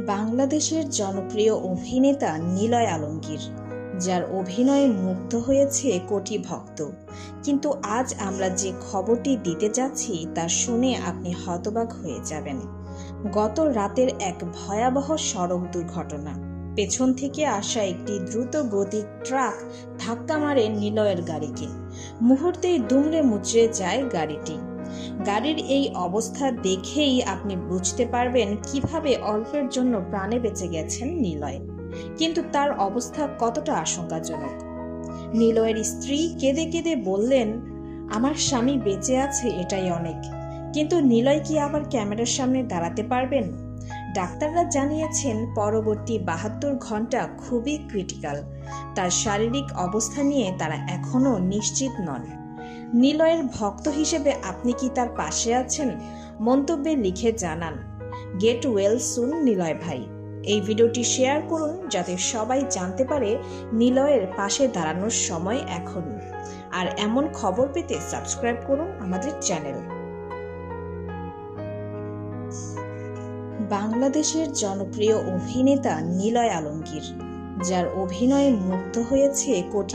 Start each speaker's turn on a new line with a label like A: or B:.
A: বাংলাদেশের জনপ্রিয় অভিনেতা নিলয় আলমগীর, যার অভিনয়ে মুগ্ধ হয়েছে কোটি ভক্ত। কিন্তু আজ আমরা যে খবরটি দিতে যাচ্ছি তা শুনে আপনি হতবাক হয়ে যাবেন। গত রাতের এক ভয়াবহ সড়ক দুর্ঘটনা। পেছন থেকে আসা একটি দ্রুত গতির ট্রাক ধাক্কা মারে নিলয়ের গাড়িকে। মুহূর্তেই দুমড়ে মুচড়ে যায় গাড়িটি। গাড়ির এই অবস্থা দেখেই আপনি বুঝতে পারবেন কিভাবে অল্পের জন্য প্রাণে বেঁচে গেছেন নিলয়। কিন্তু তার অবস্থা কতটা আশঙ্কাজনক। নিলয়ের স্ত্রী কেঁদে কেঁদে বললেন, আমার স্বামী বেঁচে আছে এটাই অনেক। কিন্তু নিলয় কি আবার ক্যামেরার সামনে দাঁড়াতে পারবেন? ডাক্তাররা জানিয়েছেন পরবর্তী ৭২ ঘন্টা খুবই ক্রিটিক্যাল। তার শারীরিক অবস্থা নিয়ে তারা এখনো নিশ্চিত নন। নিলয়ের ভক্ত হিসেবে আপনি কি তার পাশে আছেন? মন্তব্যে লিখে জানান। গেট ওয়েল সুন নিলয় ভাই। এই ভিডিওটি শেয়ার করুন যাতে সবাই জানতে পারে নিলয়ের পাশে দাঁড়ানোর সময় এখন। আর এমন খবর পেতে সাবস্ক্রাইব করুন আমাদের চ্যানেল। বাংলাদেশের জনপ্রিয় অভিনেতা নিলয় আলমগীর, যার অভিনয়ে মুগ্ধ হয়েছে কোটি